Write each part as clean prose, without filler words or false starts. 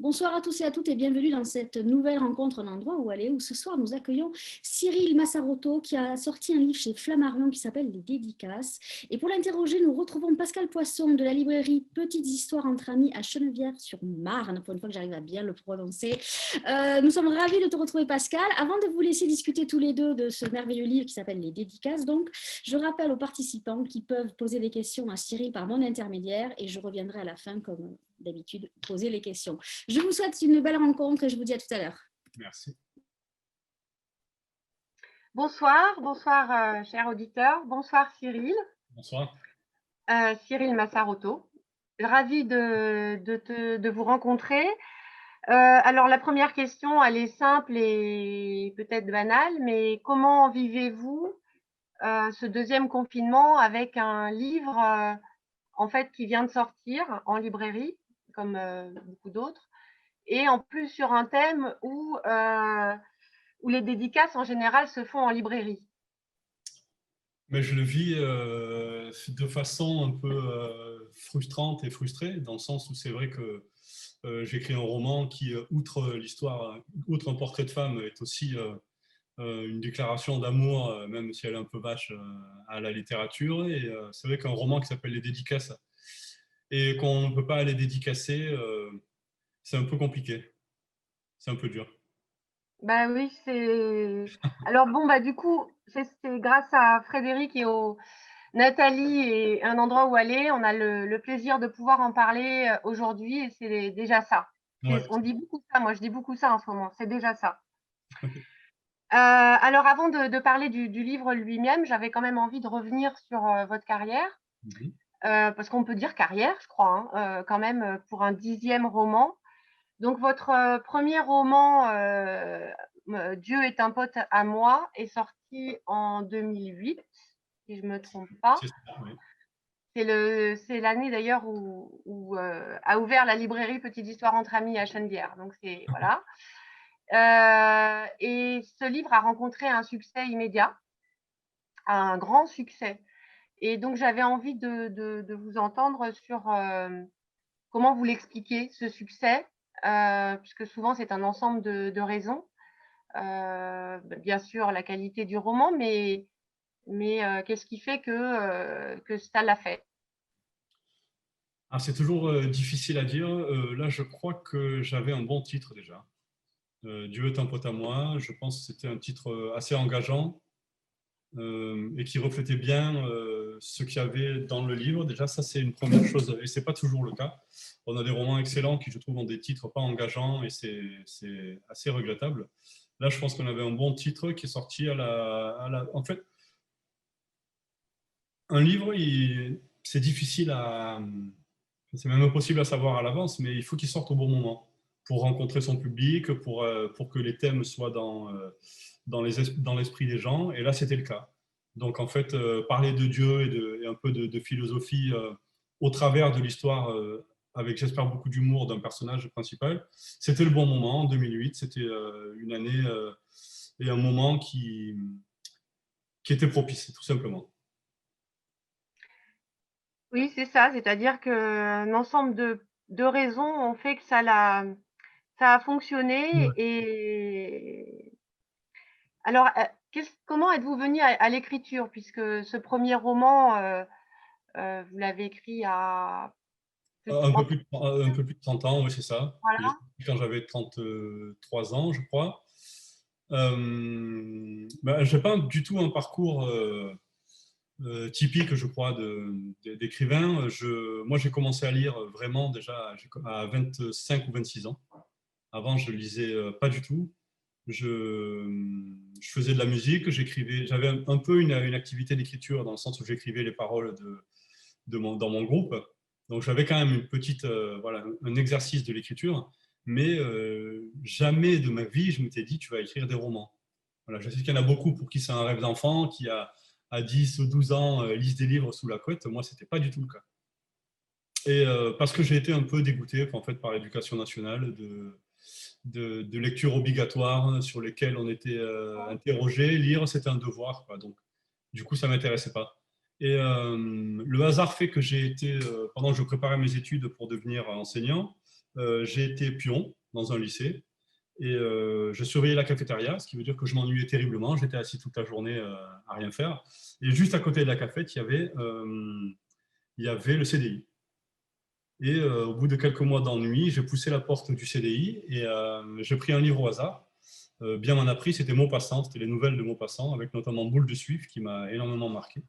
Bonsoir à tous et à toutes et bienvenue dans cette nouvelle rencontre, un endroit où aller, où ce soir nous accueillons Cyril Massarotto qui a sorti un livre chez Flammarion qui s'appelle Les Dédicaces. Et pour l'interroger, nous retrouvons Pascal Poisson de la librairie Petites Histoires entre Amis à Chenevière-sur-Marne, pour une fois que j'arrive à bien le prononcer. Nous sommes ravis de te retrouver Pascal. Avant de vous laisser discuter tous les deux de ce merveilleux livre qui s'appelle Les Dédicaces, donc, je rappelle aux participants qui peuvent poser des questions à Cyril par mon intermédiaire et je reviendrai à la fin comme d'habitude poser les questions. Je vous souhaite une belle rencontre et je vous dis à tout à l'heure. Merci. Bonsoir, bonsoir chers auditeurs. Bonsoir Cyril. Bonsoir. Cyril Massarotto. Ravie de vous rencontrer. Alors la première question, elle est simple et peut-être banale, mais comment vivez-vous ce deuxième confinement avec un livre en fait qui vient de sortir en librairie, comme beaucoup d'autres, et en plus sur un thème où les dédicaces en général se font en librairie? Mais je le vis de façon un peu frustrante et frustrée, dans le sens où c'est vrai que j'écris un roman qui, outre l'histoire, outre un portrait de femme, est aussi une déclaration d'amour, même si elle est un peu vache, à la littérature. Et c'est vrai qu'un roman qui s'appelle Les Dédicaces et qu'on ne peut pas aller dédicacer, c'est un peu compliqué, c'est un peu dur. Bah oui, c'est. Alors bon, bah du coup, c'est grâce à Frédéric et au Nathalie et un endroit où aller, on a le plaisir de pouvoir en parler aujourd'hui et c'est déjà ça. Ouais. On dit beaucoup ça, moi je dis beaucoup ça en ce moment, c'est déjà ça. Alors avant de parler du livre lui-même, j'avais quand même envie de revenir sur votre carrière, Mhm. parce qu'on peut dire carrière, je crois, hein, quand même pour un 10e roman. Donc votre premier roman, Dieu est un pote à moi, est sorti en 2008, si je me trompe pas. C'est ça, oui. C'est l'année d'ailleurs où a ouvert la librairie Petite Histoire entre Amis à Chenevière. Donc c'est voilà. Et ce livre a rencontré un succès immédiat, un grand succès. Et donc j'avais envie de vous entendre sur comment vous l'expliquez, ce succès, puisque souvent c'est un ensemble de raisons. Bien sûr, la qualité du roman, mais qu'est-ce qui fait que ça l'a fait? Ah, c'est toujours difficile à dire. Là, je crois que j'avais un bon titre déjà. Dieu est un pote à moi. Je pense que c'était un titre assez engageant et qui reflétait bien ce qu'il y avait dans le livre. Déjà, ça, c'est une première chose. Et c'est pas toujours le cas. On a des romans excellents qui, je trouve, ont des titres pas engageants et c'est assez regrettable. Là, je pense qu'on avait un bon titre qui est sorti En fait, un livre, c'est difficile à... C'est même impossible à savoir à l'avance, mais il faut qu'il sorte au bon moment pour rencontrer son public, pour que les thèmes soient dans l'esprit des gens. Et là, c'était le cas. Donc, en fait, parler de Dieu et un peu de philosophie au travers de l'histoire, avec, j'espère, beaucoup d'humour d'un personnage principal, c'était le bon moment en 2008. C'était une année et un moment qui était propice, tout simplement. Oui, c'est ça, c'est-à-dire qu'un ensemble de raisons ont fait que ça a fonctionné. Et alors, comment êtes-vous venu à l'écriture, puisque ce premier roman, vous l'avez écrit à plus de 30 ans? Un peu plus de 30 ans, oui, c'est ça. Voilà. Quand j'avais 33 ans, je crois. Ben, je n'ai pas du tout un parcours typique, je crois, d'écrivain. Moi, j'ai commencé à lire vraiment déjà à 25 ou 26 ans. Avant, je lisais pas du tout. Je faisais de la musique, j'écrivais. J'avais un peu une activité d'écriture dans le sens où j'écrivais les paroles dans mon groupe. Donc j'avais quand même une petite, voilà, un exercice de l'écriture, mais jamais de ma vie je m'étais dit tu vas écrire des romans. Voilà, je sais qu'il y en a beaucoup pour qui c'est un rêve d'enfant, qui à 10 ou 12 ans lisent des livres sous la couette. Moi, c'était pas du tout le cas. Et parce que j'ai été un peu dégoûté en fait, par l'éducation nationale de lectures obligatoires sur lesquelles on était interrogé. Lire, c'était un devoir, quoi. Donc, du coup, ça ne m'intéressait pas. Et le hasard fait que j'ai été, pendant que je préparais mes études pour devenir enseignant, j'ai été pion. dans un lycée. Et je surveillais la cafétéria, ce qui veut dire que je m'ennuyais terriblement. J'étais assis toute la journée à rien faire. Et juste à côté de la cafette, il y avait le CDI. Et au bout de quelques mois d'ennui, j'ai poussé la porte du CDI et j'ai pris un livre au hasard. Bien m'en a pris, c'était Maupassant, c'était les nouvelles de Maupassant, avec notamment Boule de Suif, qui m'a énormément marqué.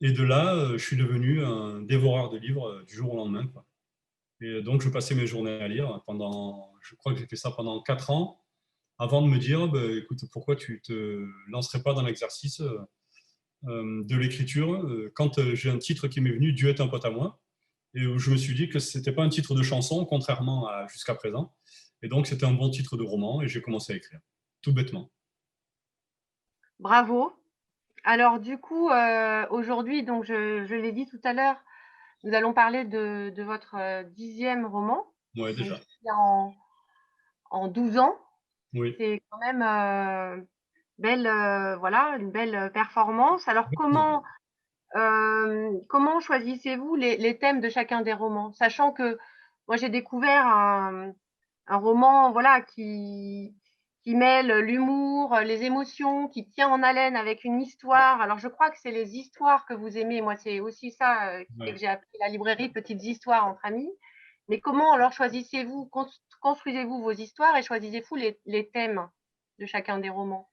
Et de là, je suis devenu un dévoreur de livres du jour au lendemain, quoi. Et donc, je passais mes journées à lire je crois que j'ai fait ça pendant 4 ans, avant de me dire, bah, écoute, pourquoi tu te lancerais pas dans l'exercice de l'écriture quand j'ai un titre qui m'est venu, Dieu est un pote à moi, et où je me suis dit que c'était pas un titre de chanson, contrairement à jusqu'à présent. Et donc, c'était un bon titre de roman, et j'ai commencé à écrire, tout bêtement. Bravo. Alors du coup, aujourd'hui, donc je l'ai dit tout à l'heure, nous allons parler de votre 10e roman, Ouais, donc déjà. qui est en 12 ans. Oui. C'est quand même voilà, une belle performance. Alors comment choisissez-vous les thèmes de chacun des romans? Sachant que moi j'ai découvert un roman voilà, qui mêle l'humour, les émotions, qui tient en haleine avec une histoire. Alors je crois que c'est les histoires que vous aimez. Moi c'est aussi ça qui fait que Ouais. j'ai appris la librairie, petites histoires entre amis. Mais comment alors choisissez-vous, construisez-vous vos histoires et choisissez-vous les thèmes de chacun des romans?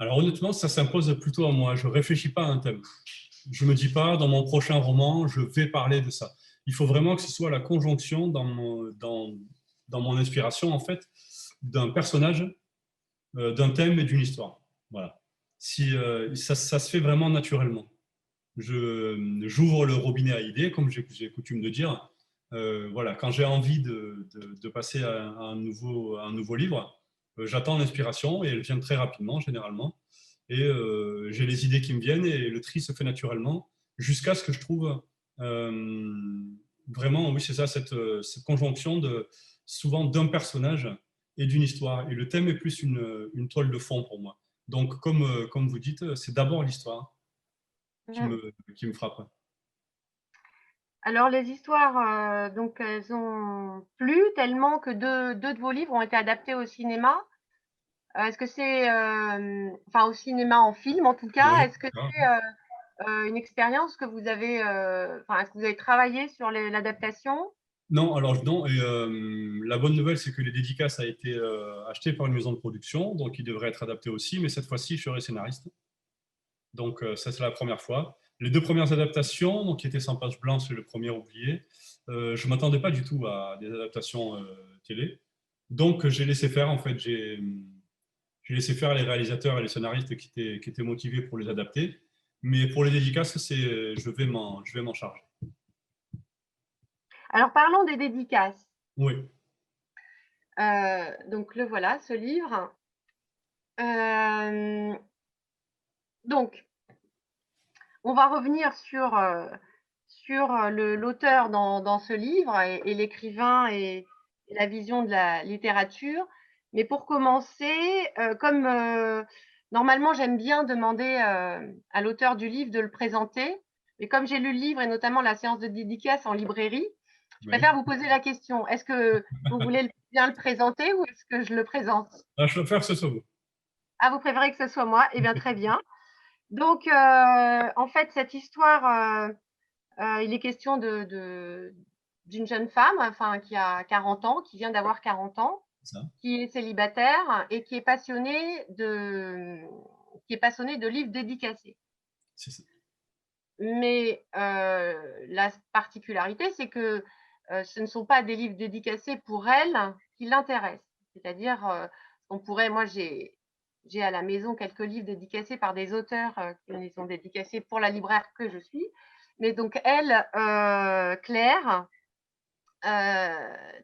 Alors honnêtement, ça s'impose plutôt à moi. Je ne réfléchis pas à un thème. Je ne me dis pas, dans mon prochain roman, je vais parler de ça. Il faut vraiment que ce soit la conjonction dans mon inspiration, en fait, d'un personnage, d'un thème et d'une histoire. Voilà. Si, ça se fait vraiment naturellement. J'ouvre le robinet à idées, comme j'ai coutume de dire. Voilà, quand j'ai envie de passer à un nouveau livre, j'attends l'inspiration et elle vient très rapidement, généralement. Et j'ai les idées qui me viennent et le tri se fait naturellement jusqu'à ce que je trouve vraiment, oui, c'est ça, cette conjonction souvent d'un personnage et d'une histoire. Et le thème est plus une toile de fond pour moi. Donc, comme vous dites, c'est d'abord l'histoire qui Mhm. me, qui me frappe. Alors les histoires, donc elles ont plu tellement que deux de vos livres ont été adaptés au cinéma. Est-ce que c'est, enfin au cinéma en film en tout cas, Oui, est-ce que d'accord. c'est une expérience que vous avez, enfin est-ce que vous avez travaillé sur l'adaptation? Non, alors non. Et la bonne nouvelle, c'est que les dédicaces a été acheté par une maison de production, donc il devrait être adapté aussi. Mais cette fois-ci, je serai scénariste. Donc ça, c'est la première fois. Les deux premières adaptations, donc qui étaient sans page blanche et le premier oublié, je m'attendais pas du tout à des adaptations télé. Donc j'ai laissé faire. En fait, j'ai laissé faire les réalisateurs et les scénaristes qui étaient motivés pour les adapter. Mais pour les dédicaces, je vais m'en charger. Alors parlons des dédicaces. Oui, Donc le voilà, ce livre. Donc on va revenir sur l'auteur dans ce livre et l'écrivain et la vision de la littérature. Mais pour commencer, comme normalement j'aime bien demander à l'auteur du livre de le présenter, mais comme j'ai lu le livre et notamment la séance de dédicace en librairie, je oui. préfère vous poser la question. Est-ce que vous voulez bien le présenter ou est-ce que je le présente? Ah, je préfère que ce soit vous. Ah, vous préférez que ce soit moi? Eh bien, très bien. Donc, en fait, cette histoire, il est question d'une jeune femme, enfin, qui a 40 ans, qui vient d'avoir 40 ans, C'est ça. qui est célibataire et qui est passionnée de livres dédicacés. C'est ça. Mais la particularité, c'est que ce ne sont pas des livres dédicacés pour elle qui l'intéressent. C'est-à-dire, on pourrait, moi, j'ai à la maison quelques livres dédicacés par des auteurs qui les ont dédicacés pour la libraire que je suis. Mais donc, elle, Claire,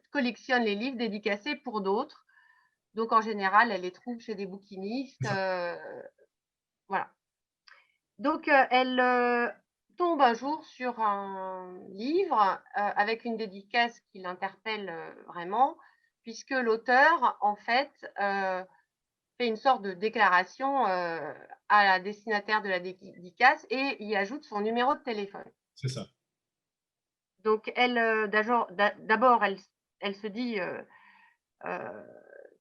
collectionne les livres dédicacés pour d'autres. Donc, en général, elle les trouve chez des bouquinistes. C'est ça. Voilà. Donc, elle tombe un jour sur un livre avec une dédicace qui l'interpelle vraiment, puisque l'auteur, en fait, fait une sorte de déclaration à la destinataire de la dédicace et y ajoute son numéro de téléphone. C'est ça. Donc, elle, d'abord, elle se dit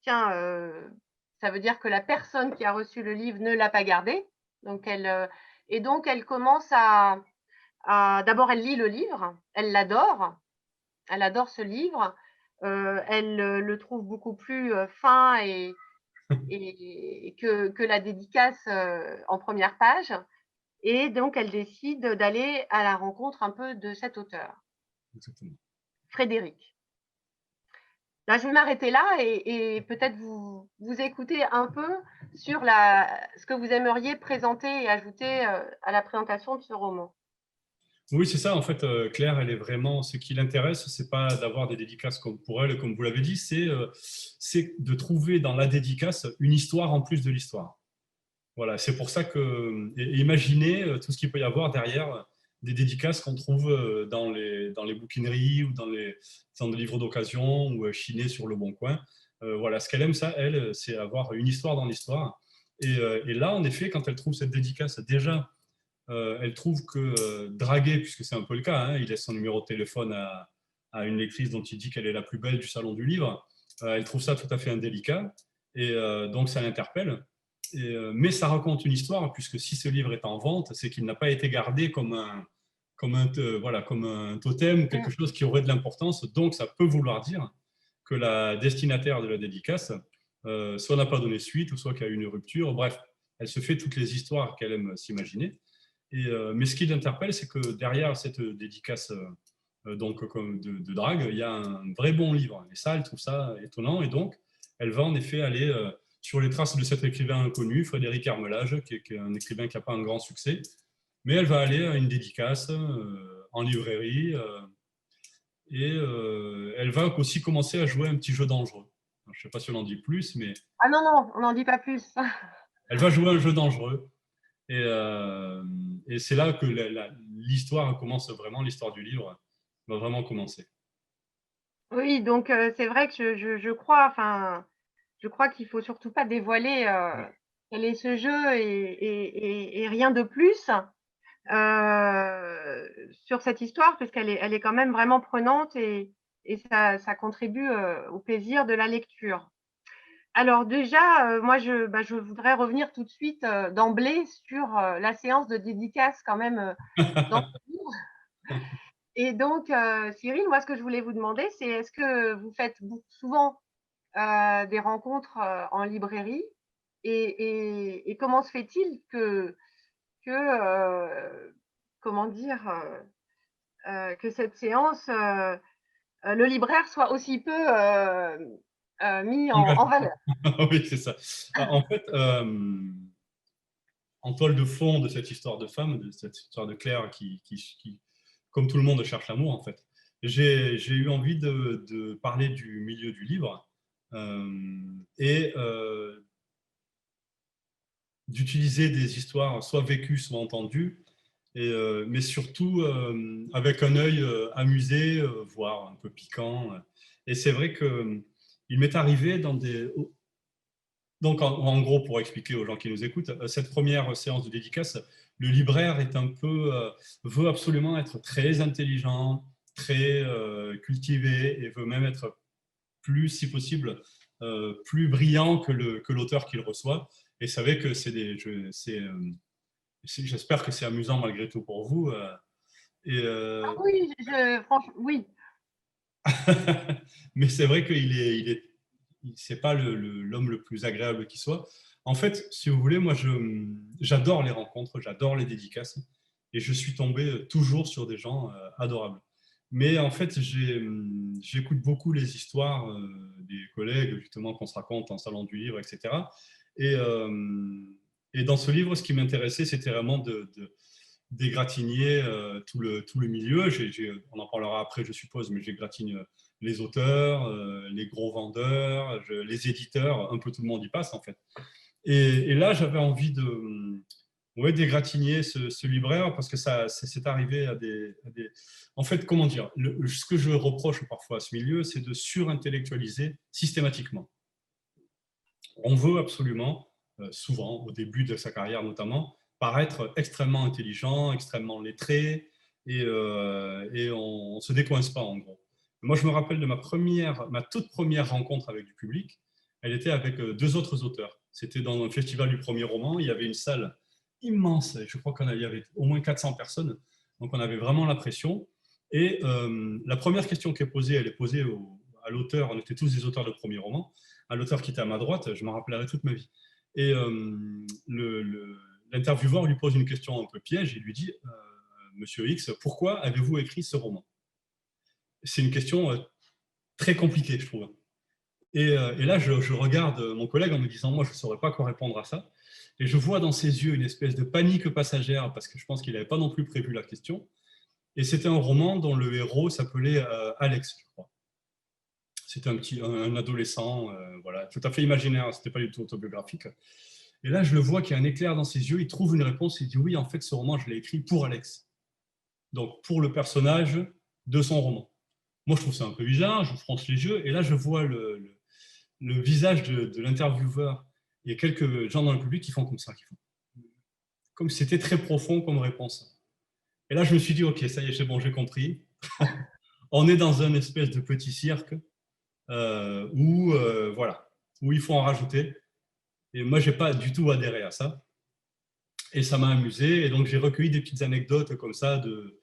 tiens, ça veut dire que la personne qui a reçu le livre ne l'a pas gardé. Donc elle commence d'abord elle lit le livre, elle adore ce livre, elle le trouve beaucoup plus fin et que la dédicace en première page. Et donc, elle décide d'aller à la rencontre un peu de cet auteur, Exactement. Frédéric. Là, je vais m'arrêter là et peut-être vous écouter un peu sur ce que vous aimeriez présenter et ajouter à la présentation de ce roman. Oui, c'est ça. En fait, Claire, elle est vraiment. Ce qui l'intéresse, c'est pas d'avoir des dédicaces comme pour elle, comme vous l'avez dit, c'est de trouver dans la dédicace une histoire en plus de l'histoire. Voilà, c'est pour ça que. Et imaginez tout ce qu'il peut y avoir derrière des dédicaces qu'on trouve dans les bouquineries ou dans des livres d'occasion ou chinés sur le Bon Coin. Voilà, ce qu'elle aime, ça, elle, c'est avoir une histoire dans l'histoire. Et là, en effet, quand elle trouve cette dédicace, déjà elle trouve que draguer, puisque c'est un peu le cas, hein, il laisse son numéro de téléphone à une lectrice dont il dit qu'elle est la plus belle du salon du livre, elle trouve ça tout à fait indélicat, et donc ça l'interpelle. Mais ça raconte une histoire, puisque si ce livre est en vente, c'est qu'il n'a pas été gardé voilà, comme un totem, quelque chose qui aurait de l'importance, donc ça peut vouloir dire que la destinataire de la dédicace soit n'a pas donné suite, ou soit qu'il y a eu une rupture, bref, elle se fait toutes les histoires qu'elle aime s'imaginer. Mais ce qui l'interpelle, c'est que derrière cette dédicace donc, de drague, il y a un vrai bon livre. Et ça, elle trouve ça étonnant. Et donc, elle va en effet aller sur les traces de cet écrivain inconnu, Frédéric Hermelage, qui est un écrivain qui n'a pas un grand succès. Mais elle va aller à une dédicace en librairie et elle va aussi commencer à jouer un petit jeu dangereux. Alors, je ne sais pas si on en dit plus, mais... Ah non, non, on n'en dit pas plus. Elle va jouer un jeu dangereux. Et c'est là que l'histoire commence vraiment, l'histoire du livre va vraiment commencer. Oui, donc c'est vrai que je crois qu'il faut surtout pas dévoiler quel est ce jeu et rien de plus sur cette histoire, puisqu'elle est quand même vraiment prenante et ça contribue au plaisir de la lecture. Alors déjà, moi, je voudrais revenir tout de suite d'emblée sur la séance de dédicace quand même dans ce livre. Et donc, Cyril, moi, ce que je voulais vous demander, c'est est-ce que vous faites souvent des rencontres en librairie et comment se fait-il que comment dire, que cette séance, le libraire soit aussi peu mis en valeur? Oui, c'est ça. En fait, en toile de fond de cette histoire de femme, de cette histoire de Claire qui comme tout le monde, cherche l'amour, en fait, j'ai eu envie de parler du milieu du livre et d'utiliser des histoires soit vécues, soit entendues, mais surtout avec un œil amusé, voire un peu piquant. Et c'est vrai que il m'est arrivé dans des... Donc, en gros, pour expliquer aux gens qui nous écoutent, cette première séance de dédicace, le libraire est un peu, veut absolument être très intelligent, très cultivé, et veut même être plus, si possible, plus brillant que l'auteur qu'il reçoit. Et savez que j'espère que c'est amusant malgré tout pour vous. Ah oui, franchement, oui. Mais c'est vrai qu'il c'est pas l'homme le plus agréable qui soit. En fait, si vous voulez, moi, j'adore les rencontres, j'adore les dédicaces, et je suis tombé toujours sur des gens adorables. Mais en fait, j'écoute beaucoup les histoires des collègues, justement, qu'on se raconte en salon du livre, etc. Et, euh, et dans ce livre, ce qui m'intéressait, c'était vraiment d'égratigner tout le milieu. On en parlera après, je suppose, mais j'égratigne les auteurs, les gros vendeurs, les éditeurs, un peu tout le monde y passe en fait. Et là, j'avais envie ouais, d'égratigner ce libraire parce que c'est arrivé à des... En fait, comment dire, ce que je reproche parfois à ce milieu, c'est de surintellectualiser systématiquement. On veut absolument, souvent, au début de sa carrière notamment, paraître extrêmement intelligent, extrêmement lettré, et on ne se décoince pas en gros. Moi, je me rappelle de ma toute première rencontre avec du public. Elle était avec 2 autres auteurs. C'était dans un festival du premier roman. Il y avait une salle immense. Je crois qu'il y avait au moins 400 personnes. Donc, on avait vraiment la pression. Et la première question qui est posée, elle est posée à l'auteur. On était tous des auteurs de premier roman. À l'auteur qui était à ma droite, je m'en rappellerai toute ma vie. Et l'intervieweur lui pose une question un peu piège. Il lui dit Monsieur X, pourquoi avez-vous écrit ce roman? C'est une question très compliquée, je trouve. Et là, je regarde mon collègue en me disant, moi, je ne saurais pas quoi répondre à ça. Et je vois dans ses yeux une espèce de panique passagère, parce que je pense qu'il n'avait pas non plus prévu la question. Et c'était un roman dont le héros s'appelait Alex, je crois. C'était un adolescent, voilà, tout à fait imaginaire, ce n'était pas du tout autobiographique. Et là, je le vois qu'il y a un éclair dans ses yeux, il trouve une réponse, il dit, oui, en fait, ce roman, je l'ai écrit pour Alex. Donc, pour le personnage de son roman. Moi, je trouve ça un peu bizarre, je fronce les yeux, et là, je vois le visage de l'intervieweur. Il y a quelques gens dans le public qui font comme ça, comme si c'était très profond comme réponse. Et là, je me suis dit, ok, ça y est, c'est bon, j'ai compris. On est dans un espèce de petit cirque voilà, où il faut en rajouter. Et moi, je n'ai pas du tout adhéré à ça. Et ça m'a amusé. Et donc, j'ai recueilli des petites anecdotes comme ça de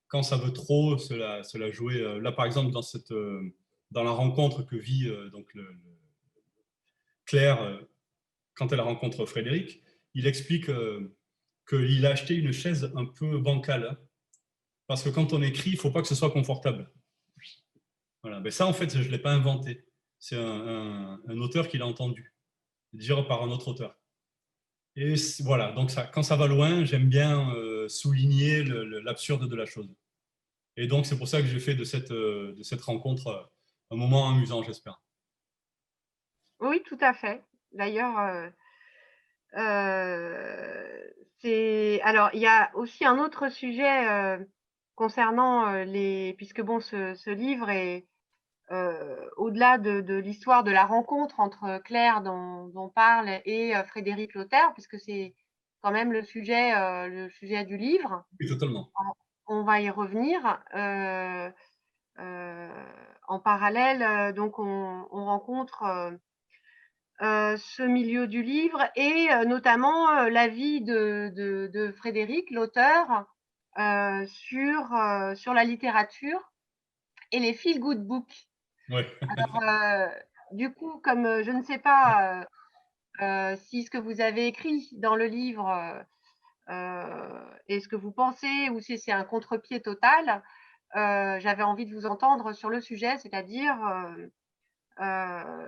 quand ça veut trop se la jouer. Là, par exemple, dans la rencontre que vit donc Claire, quand elle rencontre Frédéric, il explique qu'il a acheté une chaise un peu bancale. Hein, parce que quand on écrit, il ne faut pas que ce soit confortable. Voilà. Mais ça, en fait, je ne l'ai pas inventé. C'est un auteur qui l'a entendu dire par un autre auteur. Et voilà, donc ça, quand ça va loin, j'aime bien souligner l'absurde de la chose. Et donc, c'est pour ça que j'ai fait de cette rencontre un moment amusant, j'espère. Oui, tout à fait. D'ailleurs, alors, il y a aussi un autre sujet concernant puisque bon, ce livre est au-delà de l'histoire de la rencontre entre Claire dont parle et Frédéric Lothaire, puisque c'est quand même le sujet du livre. Oui, totalement. On va y revenir. En parallèle, donc on rencontre ce milieu du livre et notamment la vie de Frédéric, l'auteur, sur la littérature et les feel good books. Ouais. Alors, du coup, comme je ne sais pas si ce que vous avez écrit dans le livre est ce que vous pensez ou si c'est un contre-pied total, j'avais envie de vous entendre sur le sujet, c'est-à-dire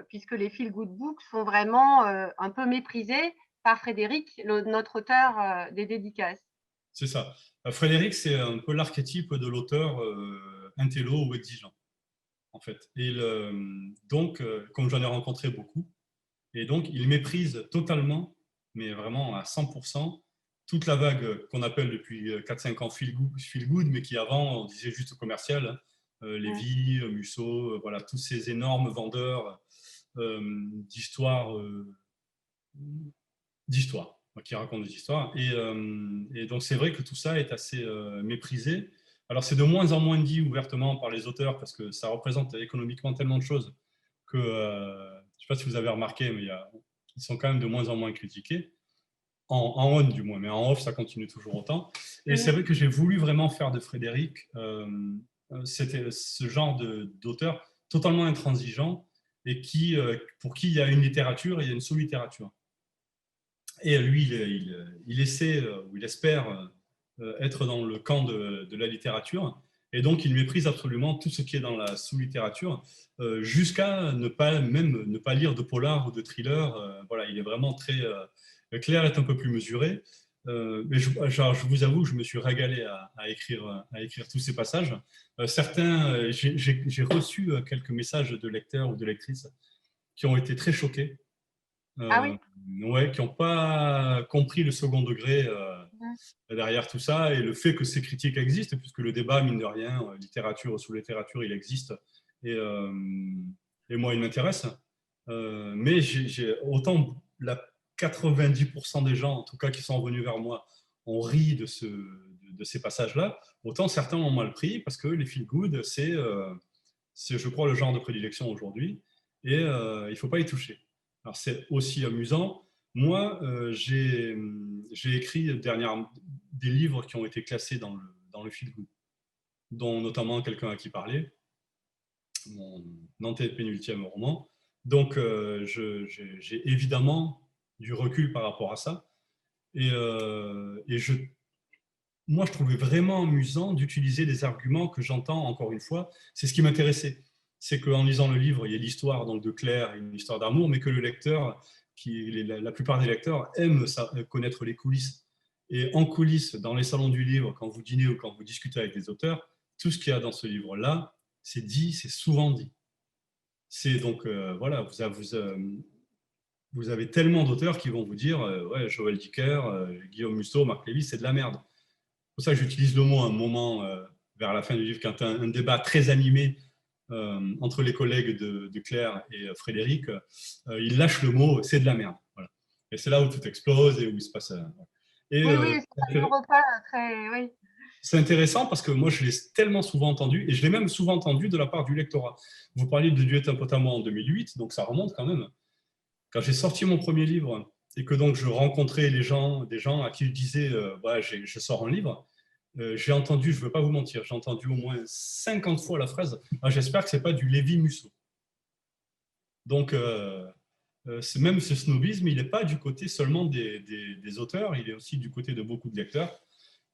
puisque les feel good books sont vraiment un peu méprisés par Frédéric, notre auteur des dédicaces. C'est ça. Frédéric, c'est un peu l'archétype de l'auteur intello ou exigeant, en fait. Et donc, comme j'en ai rencontré beaucoup, et donc il méprise totalement, mais vraiment à 100%, toute la vague qu'on appelle depuis 4-5 ans feel good, mais qui avant, on disait juste commercial, hein, Lévy, Musso, voilà, tous ces énormes vendeurs d'histoires, qui racontent des histoires. Et donc, c'est vrai que tout ça est assez méprisé. Alors, c'est de moins en moins dit ouvertement par les auteurs parce que ça représente économiquement tellement de choses que, je ne sais pas si vous avez remarqué, mais ils sont quand même de moins en moins critiqués. En on du moins, mais en off, ça continue toujours autant. Et c'est vrai que j'ai voulu vraiment faire de Frédéric c'était ce genre d'auteur totalement intransigeant et pour qui il y a une littérature et il y a une sous-littérature. Et lui, il essaie, ou il espère être dans le camp de la littérature, et donc il méprise absolument tout ce qui est dans la sous-littérature, jusqu'à ne pas lire de polar ou de thriller. Voilà, il est vraiment très... Claire est un peu plus mesurée, mais je vous avoue que je me suis régalé à écrire tous ces passages. Certains, j'ai reçu quelques messages de lecteurs ou de lectrices qui ont été très choqués. Ah oui. Ouais, qui n'ont pas compris le second degré derrière tout ça et le fait que ces critiques existent, puisque le débat, mine de rien, littérature ou sous-littérature, il existe. Et moi, il m'intéresse. Mais autant 90% des gens, en tout cas, qui sont venus vers moi, ont ri de ces passages-là, autant certains ont mal pris parce que les feel good, C'est, je crois, le genre de prédilection aujourd'hui. Et il ne faut pas y toucher. Alors, c'est aussi amusant. Moi, j'ai écrit dernièrement des livres qui ont été classés dans le feel good, dont notamment Quelqu'un à qui parler, mon antépénultième roman. Donc, j'ai évidemment du recul par rapport à ça. Et moi, je trouvais vraiment amusant d'utiliser des arguments que j'entends, encore une fois. C'est ce qui m'intéressait. C'est qu'en lisant le livre, il y a l'histoire donc, de Claire, une histoire d'amour, mais que le lecteur, la plupart des lecteurs, aiment connaître les coulisses. Et en coulisses, dans les salons du livre, quand vous dînez ou quand vous discutez avec des auteurs, tout ce qu'il y a dans ce livre-là, c'est dit, c'est souvent dit. C'est donc, voilà, vous avez tellement d'auteurs qui vont vous dire ouais, Joël Dicker, Guillaume Musso, Marc Lévy, c'est de la merde. C'est pour ça que j'utilise le mot un moment vers la fin du livre, quand un débat très animé entre les collègues de Claire et Frédéric, il lâche le mot c'est de la merde. Voilà. Et c'est là où tout explose et où il se passe. Et, Oui, c'est un repas très. Oui. c'est intéressant parce que moi, je l'ai tellement souvent entendu, et je l'ai même souvent entendu de la part du lectorat. Vous parliez de Dieu est un pote à moi en 2008, donc ça remonte quand même. Quand j'ai sorti mon premier livre et que donc je rencontrais des gens à qui je disais ouais, je sors un livre, j'ai entendu, je ne veux pas vous mentir, j'ai entendu au moins 50 fois la phrase ah, j'espère que ce n'est pas du Lévy-Musso. Donc, même ce snobisme, il n'est pas du côté seulement des auteurs, il est aussi du côté de beaucoup de lecteurs.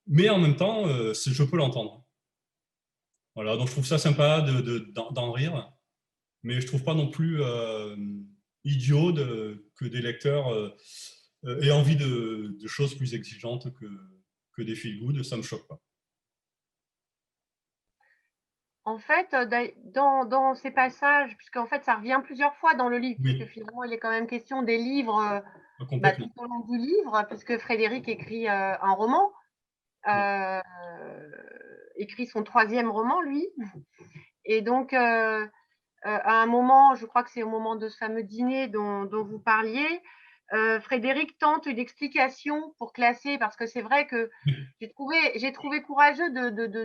Mais en même temps, je peux l'entendre. Voilà, donc je trouve ça sympa d'en rire, mais je ne trouve pas non plus idiot que des lecteurs aient envie de choses plus exigeantes que des feel good, ça ne me choque pas. En fait, dans ces passages, puisqu'en fait ça revient plusieurs fois dans le livre, oui. puisque finalement il est quand même question des livres tout au long du livre, puisque Frédéric écrit un roman, écrit son 3e roman, lui. Et donc, à un moment, je crois que c'est au moment de ce fameux dîner dont vous parliez, Frédéric tente une explication pour classer, parce que c'est vrai que j'ai trouvé courageux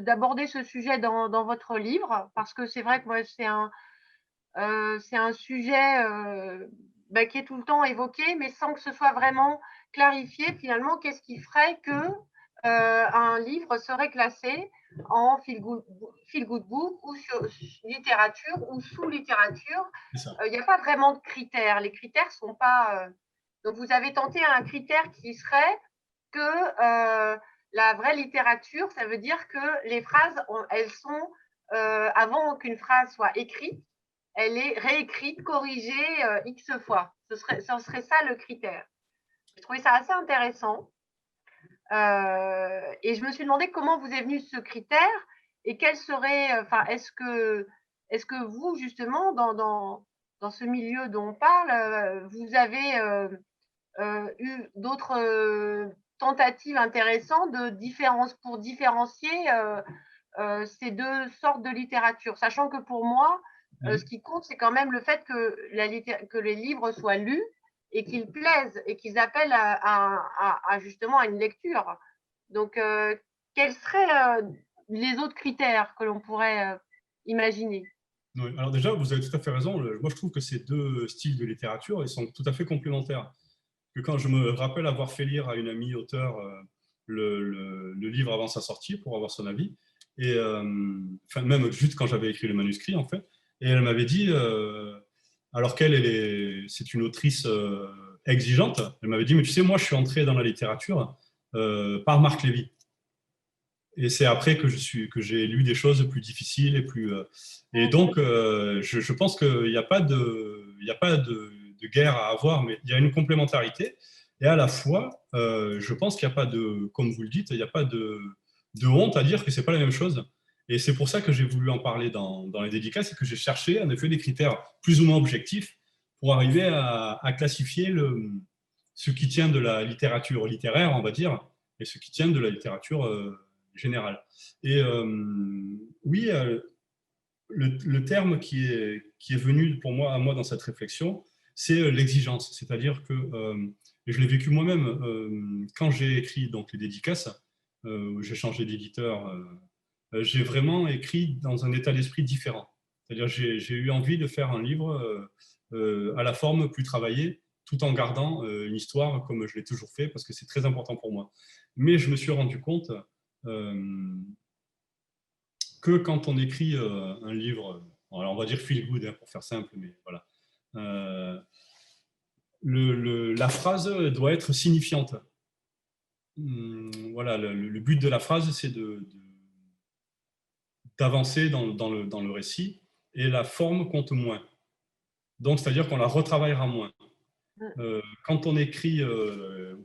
d'aborder ce sujet dans votre livre, parce que c'est vrai que moi, c'est un sujet qui est tout le temps évoqué, mais sans que ce soit vraiment clarifié finalement qu'est-ce qui ferait que un livre serait classé en feel good book ou sur littérature ou sous littérature. Il n'y a pas vraiment de critères. Les critères sont pas. Donc vous avez tenté un critère qui serait que la vraie littérature, ça veut dire que les phrases, elles sont avant qu'une phrase soit écrite, elle est réécrite, corrigée X fois. Ce serait ça le critère. J'ai trouvé ça assez intéressant. Et je me suis demandé comment vous est venu ce critère et quel serait, est-ce que vous, justement, dans ce milieu dont on parle, vous avez eu d'autres tentatives intéressantes pour différencier ces deux sortes de littérature, sachant que pour moi, ce qui compte, c'est quand même le fait que les livres soient lus et qu'ils plaisent et qu'ils appellent justement à une lecture. Donc, quels seraient les autres critères que l'on pourrait imaginer? Oui, alors déjà, vous avez tout à fait raison. Moi, je trouve que ces deux styles de littérature, ils sont tout à fait complémentaires. Que quand je me rappelle avoir fait lire à une amie auteure le livre avant sa sortie pour avoir son avis, et même juste quand j'avais écrit le manuscrit, en fait, et elle m'avait dit, alors c'est une autrice exigeante, elle m'avait dit, mais tu sais, moi, je suis entrée dans la littérature par Marc Lévy. Et c'est après que j'ai lu des choses plus difficiles et donc je pense qu'il n'y a pas de guerre à avoir, mais il y a une complémentarité. Et à la fois, je pense qu'il n'y a pas comme vous le dites, il n'y a pas de honte à dire que c'est pas la même chose. Et c'est pour ça que j'ai voulu en parler dans les dédicaces et que j'ai cherché en effet des critères plus ou moins objectifs pour arriver à classifier ce qui tient de la littérature littéraire, on va dire, et ce qui tient de la littérature générale. Et oui, le terme qui est venu pour moi, à moi dans cette réflexion, c'est l'exigence. C'est-à-dire que, et je l'ai vécu moi-même, quand j'ai écrit donc, les dédicaces, j'ai changé d'éditeur, j'ai vraiment écrit dans un état d'esprit différent. C'est-à-dire j'ai eu envie de faire un livre à la forme plus travaillée, tout en gardant une histoire comme je l'ai toujours fait, parce que c'est très important pour moi. Mais je me suis rendu compte que quand on écrit un livre, alors on va dire feel good, hein, pour faire simple, mais voilà, la phrase doit être signifiante. Voilà, le but de la phrase, c'est d'avancer dans le récit, et la forme compte moins. Donc, c'est-à-dire qu'on la retravaillera moins. Quand on écrit,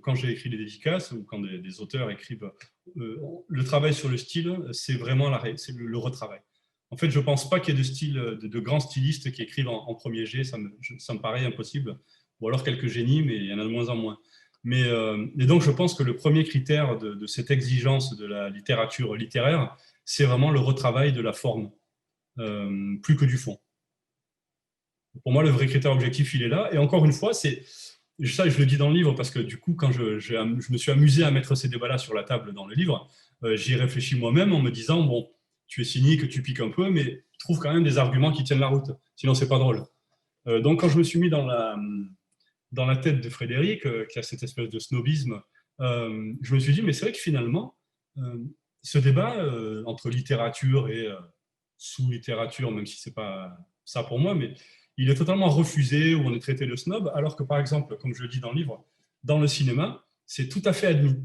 quand j'ai écrit les dédicaces, ou quand des auteurs écrivent, le travail sur le style, c'est vraiment le retravail. En fait, je ne pense pas qu'il y ait de grands stylistes qui écrivent en premier jet, ça me paraît impossible. Ou alors quelques génies, mais il y en a de moins en moins. Et donc, je pense que le premier critère de cette exigence de la littérature littéraire, c'est vraiment le retravail de la forme, plus que du fond. Pour moi, le vrai critère objectif, il est là. Et encore une fois, ça, je le dis dans le livre, parce que du coup, quand je me suis amusé à mettre ces débats-là sur la table dans le livre, j'y ai réfléchi moi-même en me disant, bon, tu es cynique, tu piques un peu, mais trouve quand même des arguments qui tiennent la route. Sinon, c'est pas drôle. Donc, quand je me suis mis dans la tête de Frédéric, qui a cette espèce de snobisme, je me suis dit, mais c'est vrai que finalement, ce débat entre littérature et sous-littérature, même si c'est pas ça pour moi, mais il est totalement refusé, où on est traité de snob, alors que par exemple, comme je le dis dans le livre, dans le cinéma, c'est tout à fait admis.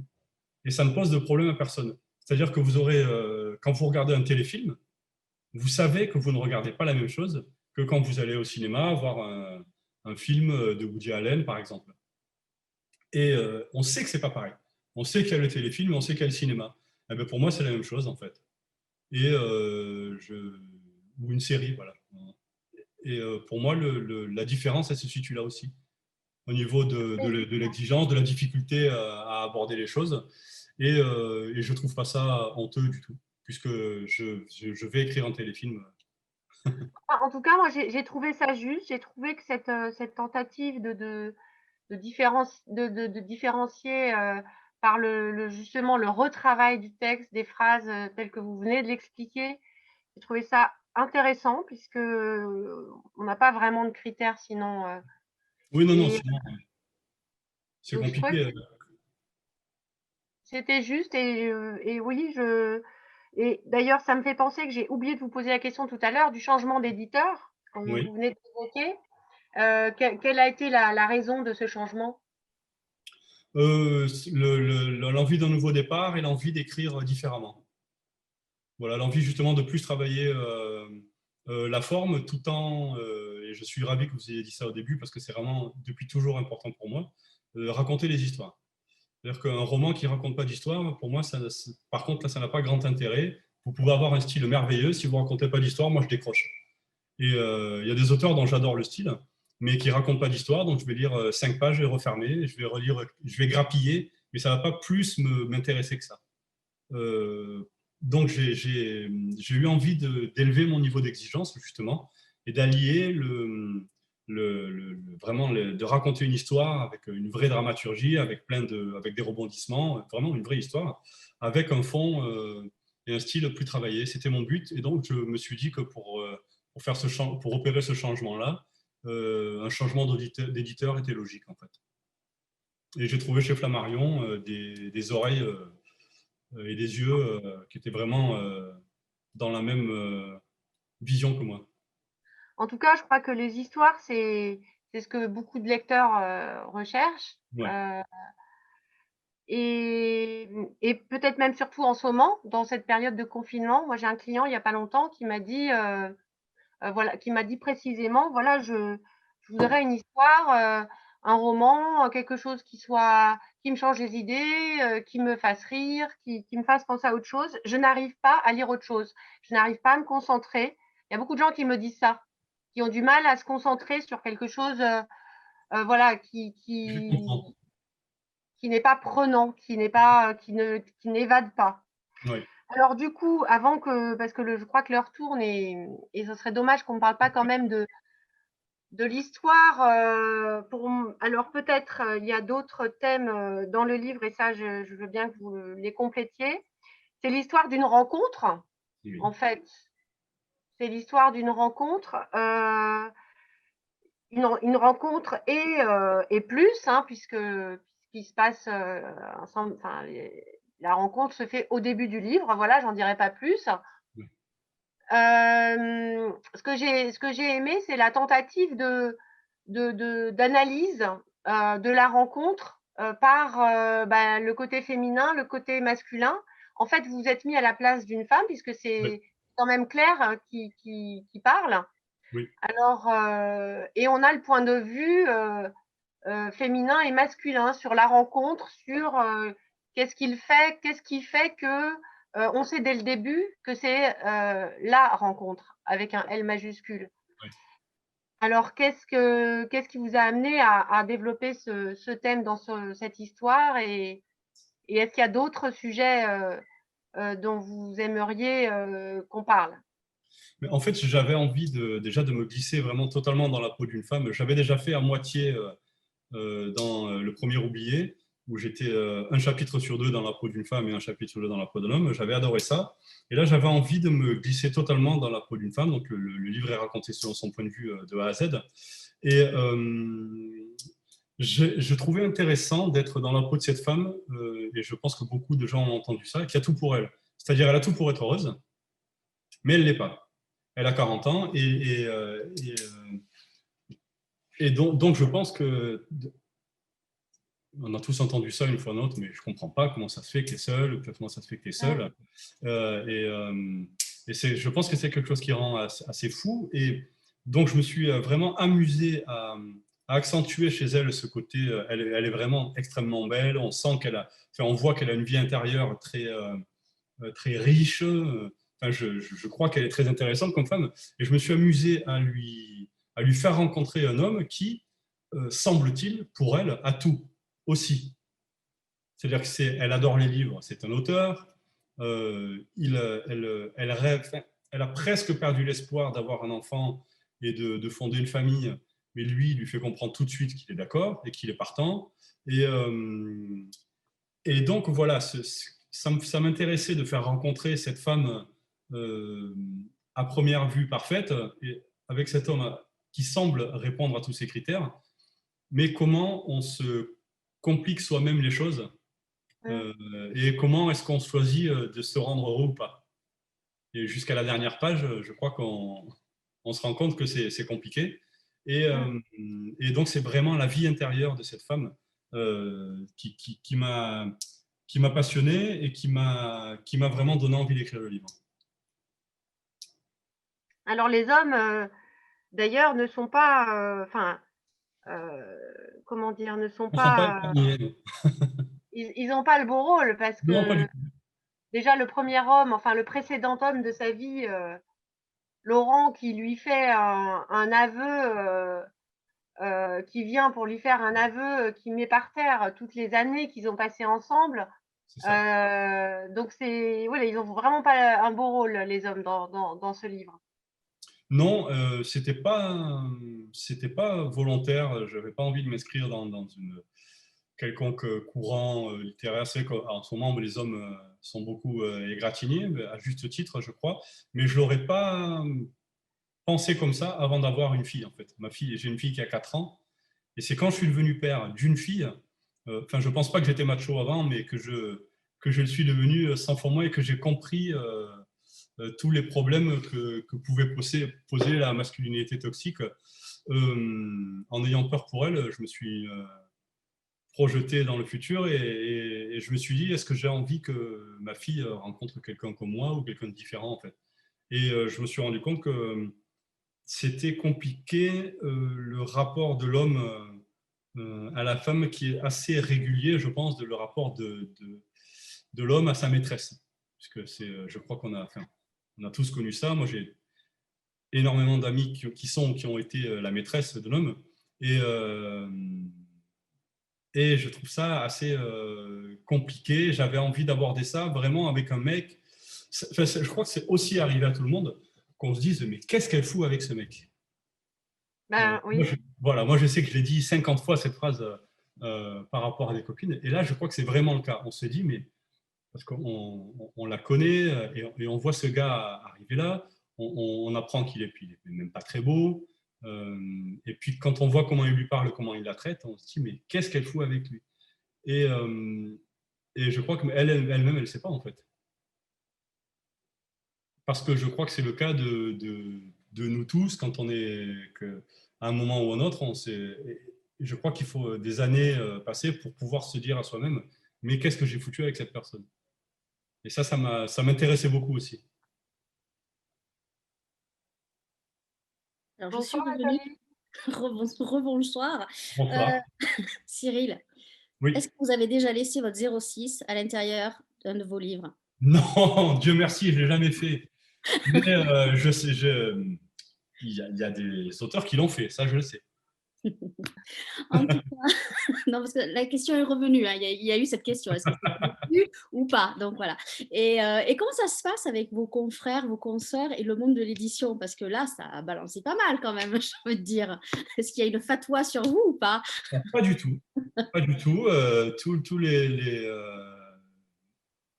Et ça ne pose de problème à personne. C'est-à-dire que vous aurez, quand vous regardez un téléfilm, vous savez que vous ne regardez pas la même chose que quand vous allez au cinéma voir un film de Woody Allen, par exemple. Et on sait que c'est pas pareil. On sait qu'il y a le téléfilm, on sait qu'il y a le cinéma. Et bien pour moi, c'est la même chose, en fait. Et ou une série, voilà. Et pour moi, la différence, elle se situe là aussi, au niveau de l'exigence, de la difficulté à aborder les choses. Et je ne trouve pas ça honteux du tout, puisque je vais écrire un téléfilm. En tout cas, moi, j'ai trouvé ça juste. J'ai trouvé que cette tentative de différencier par justement le retravail du texte, des phrases telles que vous venez de l'expliquer, j'ai trouvé ça intéressant, puisque on n'a pas vraiment de critères sinon. Oui, non, non, Et sinon, c'est donc, je trouvais que compliqué. c'était juste. Et oui, et d'ailleurs, ça me fait penser que j'ai oublié de vous poser la question tout à l'heure du changement d'éditeur, quand Oui. vous venez de l'évoquer. Quelle a été la raison de ce changement? L'envie d'un nouveau départ et l'envie d'écrire différemment. Voilà, l'envie justement de plus travailler la forme, tout en, et je suis ravi que vous ayez dit ça au début, parce que c'est vraiment depuis toujours important pour moi, raconter les histoires. C'est-à-dire qu'un roman qui ne raconte pas d'histoire, pour moi, par contre, là, ça n'a pas grand intérêt. Vous pouvez avoir un style merveilleux, si vous ne racontez pas d'histoire, moi, je décroche. Et il y a des auteurs dont j'adore le style, mais qui ne racontent pas d'histoire, donc je vais lire 5 pages, je vais refermer, je vais relire, je vais grappiller, mais ça ne va pas plus m'intéresser que ça. Donc j'ai eu envie d'élever mon niveau d'exigence, justement, et d'allier vraiment de raconter une histoire avec une vraie dramaturgie, avec avec des rebondissements, vraiment une vraie histoire, avec un fond et un style plus travaillé. C'était mon but, et donc je me suis dit que pour opérer ce changement-là, un changement d'éditeur était logique, en fait. Et j'ai trouvé chez Flammarion des oreilles et des yeux qui étaient vraiment dans la même vision que moi. En tout cas, je crois que les histoires, c'est ce que beaucoup de lecteurs recherchent. Ouais. Et peut-être même surtout en ce moment, dans cette période de confinement. Moi, j'ai un client il n'y a pas longtemps qui m'a dit, voilà, qui m'a dit précisément, voilà, je voudrais une histoire, un roman, quelque chose qui me change les idées, qui me fasse rire, qui me fasse penser à autre chose. Je n'arrive pas à lire autre chose. Je n'arrive pas à me concentrer. Il y a beaucoup de gens qui me disent ça, qui ont du mal à se concentrer sur quelque chose, voilà, Je comprends. qui n'est pas prenant, qui n'évade pas. Ouais. Alors du coup, parce que je crois que l'heure tourne, et ce serait dommage qu'on ne parle pas quand même de l'histoire. Alors peut-être il y a d'autres thèmes dans le livre, et ça je veux bien que vous les complétiez. C'est l'histoire d'une rencontre, Oui. en fait, C'est l'histoire d'une rencontre, une rencontre et plus, hein, puisqu'il se passe ensemble. Enfin, la rencontre se fait au début du livre. Voilà, j'en dirai pas plus. Oui. Ce que j'ai aimé, c'est la tentative d'analyse de la rencontre par le côté féminin, le côté masculin. En fait, vous vous êtes mis à la place d'une femme, puisque Oui. c'est quand même Claire qui parle. Oui. Alors, et on a le point de vue féminin et masculin sur la rencontre, sur qu'est-ce qui fait que on sait dès le début que c'est la rencontre avec un L majuscule. Oui. Alors, qu'est-ce qui vous a amené à développer ce thème dans cette histoire, et est-ce qu'il y a d'autres sujets dont vous aimeriez qu'on parle? Mais en fait, j'avais envie déjà de me glisser vraiment totalement dans la peau d'une femme. J'avais déjà fait à moitié dans Le Premier Oublié, où j'étais un chapitre sur deux dans la peau d'une femme et un chapitre sur deux dans la peau d'un homme. J'avais adoré ça. Et là, j'avais envie de me glisser totalement dans la peau d'une femme. Donc, le livre est raconté selon son point de vue de A à Z. Et je trouvais intéressant d'être dans la peau de cette femme, et je pense que beaucoup de gens ont entendu ça, qui a tout pour elle. C'est-à-dire, elle a tout pour être heureuse, mais elle ne l'est pas. Elle a 40 ans, et donc, je pense que on a tous entendu ça une fois ou une autre, mais je ne comprends pas comment ça se fait que tu es seule, comment ça se fait que tu es seule. Je pense que c'est quelque chose qui rend assez fou. Et donc, je me suis vraiment amusé à accentuer chez elle ce côté. Elle est vraiment extrêmement belle. On sent on voit qu'elle a une vie intérieure très riche. Je crois qu'elle est très intéressante comme femme. Et je me suis amusé à lui faire rencontrer un homme qui, semble-t-il, pour elle, a tout aussi. C'est-à-dire qu'elle adore les livres, c'est un auteur, elle rêve, elle a presque perdu l'espoir d'avoir un enfant et de fonder une famille, mais lui fait comprendre tout de suite qu'il est d'accord et qu'il est partant. Et donc voilà, ça m'intéressait de faire rencontrer cette femme à première vue parfaite, et avec cet homme qui semble répondre à tous ces critères, mais comment on se complique soi-même les choses, et comment est-ce qu'on choisit de se rendre heureux ou pas. Et jusqu'à la dernière page, je crois qu'on se rend compte que c'est compliqué. Et donc, c'est vraiment la vie intérieure de cette femme qui m'a passionné et qui m'a vraiment donné envie d'écrire le livre. Alors, les hommes, d'ailleurs, ne sont pas, comment dire, ne sont On ne sent pas pas, épargné. ils n'ont pas le beau rôle, parce Non, pas que du tout. déjà le premier homme, enfin le précédent homme de sa vie, Laurent, qui lui fait un aveu, qui vient pour lui faire un aveu, qui met par terre toutes les années qu'ils ont passées ensemble. Donc voilà, ils n'ont vraiment pas un beau rôle, les hommes, dans ce livre. Non, c'était pas volontaire. Je n'avais pas envie de m'inscrire dans une quelconque courant littéraire. C'est qu'en ce moment, les hommes sont beaucoup égratignés, à juste titre, je crois. Mais je ne l'aurais pas pensé comme ça avant d'avoir une fille, en fait. J'ai une fille qui a 4 ans. Et c'est quand je suis devenu père d'une fille, je ne pense pas que j'étais macho avant, mais que je le suis devenu sans fond moi, et que j'ai compris tous les problèmes que pouvait poser la masculinité toxique. En ayant peur pour elle, je me suis projeté dans le futur, et je me suis dit, est-ce que j'ai envie que ma fille rencontre quelqu'un comme moi, ou quelqu'un de différent, en fait. Et je me suis rendu compte que c'était compliqué, le rapport de l'homme à la femme, qui est assez régulier, je pense, de le rapport de l'homme à sa maîtresse. Puisque je crois qu'on a tous connu ça. Moi, j'ai énormément d'amis qui ont été la maîtresse de l'homme. Et je trouve ça assez compliqué. J'avais envie d'aborder ça vraiment avec un mec. Je crois que c'est aussi arrivé à tout le monde, qu'on se dise, mais qu'est-ce qu'elle fout avec ce mec? Oui. Moi, je sais que je l'ai dit 50 fois, cette phrase, par rapport à des copines. Et là, je crois que c'est vraiment le cas. On se dit, mais parce qu'on la connaît, et on voit ce gars arriver là, on apprend qu'il est même pas très beau. Et puis quand on voit comment il lui parle, comment il la traite, on se dit mais qu'est-ce qu'elle fout avec lui? Et je crois qu'elle-même, elle ne sait pas en fait. Parce que je crois que c'est le cas de nous tous quand on est à un moment ou un autre, je crois qu'il faut des années passer pour pouvoir se dire à soi-même mais qu'est-ce que j'ai foutu avec cette personne? Et ça m'intéressait beaucoup aussi. Alors, je suis Bonsoir, revenue. Nathalie. Rebonsoir. Bonsoir. Cyril, Oui. est-ce que vous avez déjà laissé votre 06 à l'intérieur d'un de vos livres? Non, Dieu merci, je ne l'ai jamais fait. Mais je sais, il y a des auteurs qui l'ont fait, ça je le sais. En tout cas, non, parce que la question est revenue. Hein. Il y a eu cette question. Est-ce que c'est prévu ou pas? Donc voilà. Et comment ça se passe avec vos confrères, vos consoeurs et le monde de l'édition? Parce que là, ça a balancé pas mal quand même, je veux dire. Est-ce qu'il y a une fatwa sur vous ou pas? Pas du tout. Pas du tout. Tous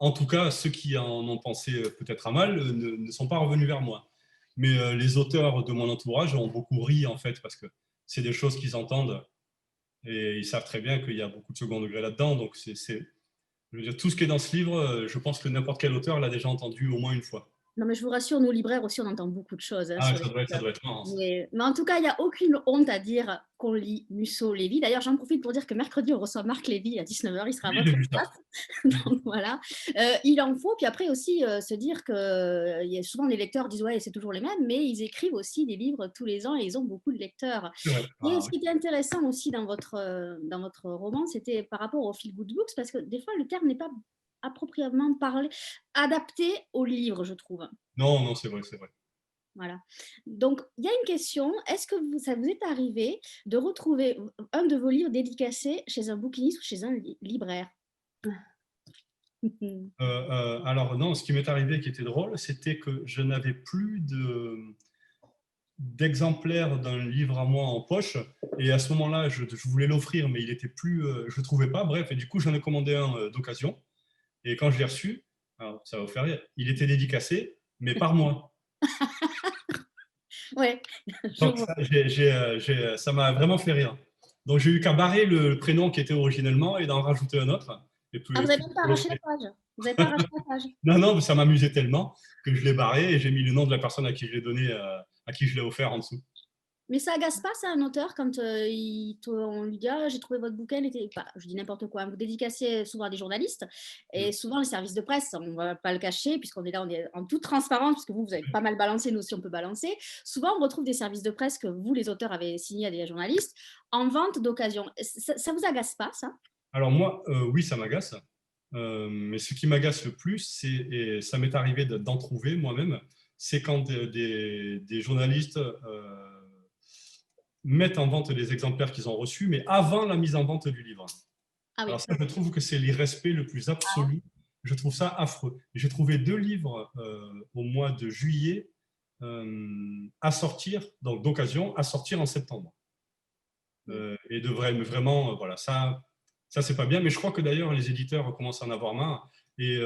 en tout cas, ceux qui en ont pensé peut-être à mal ne sont pas revenus vers moi. Mais les auteurs de mon entourage ont beaucoup ri en fait parce que c'est des choses qu'ils entendent et ils savent très bien qu'il y a beaucoup de second degré là-dedans. Donc je veux dire, tout ce qui est dans ce livre, je pense que n'importe quel auteur l'a déjà entendu au moins une fois. Non, mais je vous rassure, nous libraires aussi, on entend beaucoup de choses Ah, sur les ça auteurs. doit être marrant. Ça. Mais en tout cas, il n'y a aucune honte à dire qu'on lit Musso-Lévy. D'ailleurs, j'en profite pour dire que mercredi, on reçoit Marc Lévy à 19h. Il sera à Oui, votre j'ai vu ça. place. Donc voilà. Il en faut. Puis après aussi, se dire que y a souvent les lecteurs disent ouais, c'est toujours les mêmes, mais ils écrivent aussi des livres tous les ans et ils ont beaucoup de lecteurs. C'est vrai. Et Ah, ce oui. qui était intéressant aussi dans votre roman, c'était par rapport au feel good books, parce que des fois, le terme n'est pas appropriément parlé, adapté au livre, je trouve. Non, non, c'est vrai, c'est vrai. Voilà. Donc, il y a une question. Est-ce que ça vous est arrivé de retrouver un de vos livres dédicacés chez un bouquiniste ou chez un libraire? Alors non, ce qui m'est arrivé qui était drôle, c'était que je n'avais plus d'exemplaires d'un livre à moi en poche. Et à ce moment-là, je voulais l'offrir, mais il était plus, je ne le trouvais pas. Bref, et du coup, j'en ai commandé un d'occasion. Et quand je l'ai reçu, alors, ça va vous faire rire, il était dédicacé, mais par moi. Ouais, je Donc vois. ça m'a vraiment fait rire. Donc j'ai eu qu'à barrer le prénom qui était originellement et d'en rajouter un autre. Et Ah, vous puis, n'avez même pas arraché la page. Vous n'avez pas arraché la page. non, non, mais ça m'amusait tellement que je l'ai barré et j'ai mis le nom de la personne à qui je l'ai donné, à qui je l'ai offert en dessous. Mais ça agace pas, ça, un auteur, quand on lui dit ah, j'ai trouvé votre bouquin, je dis n'importe quoi. Vous dédicacez souvent à des journalistes et souvent les services de presse, on ne va pas le cacher, puisqu'on est là, on est en toute transparence, parce que vous avez pas mal balancé, nous aussi on peut balancer. Souvent, on retrouve des services de presse que vous, les auteurs, avez signés à des journalistes en vente d'occasion. Ça vous agace pas, ça? Alors moi, oui, ça m'agace. Mais ce qui m'agace le plus, et ça m'est arrivé d'en trouver moi-même, c'est quand des journalistes mettent en vente les exemplaires qu'ils ont reçus, mais avant la mise en vente du livre. Ah oui. Alors ça, je trouve que c'est l'irrespect le plus absolu. Je trouve ça affreux. J'ai trouvé 2 livres au mois de juillet à sortir, donc d'occasion, à sortir en septembre. Et de vraiment, voilà, ça c'est pas bien. Mais je crois que d'ailleurs, les éditeurs commencent à en avoir marre et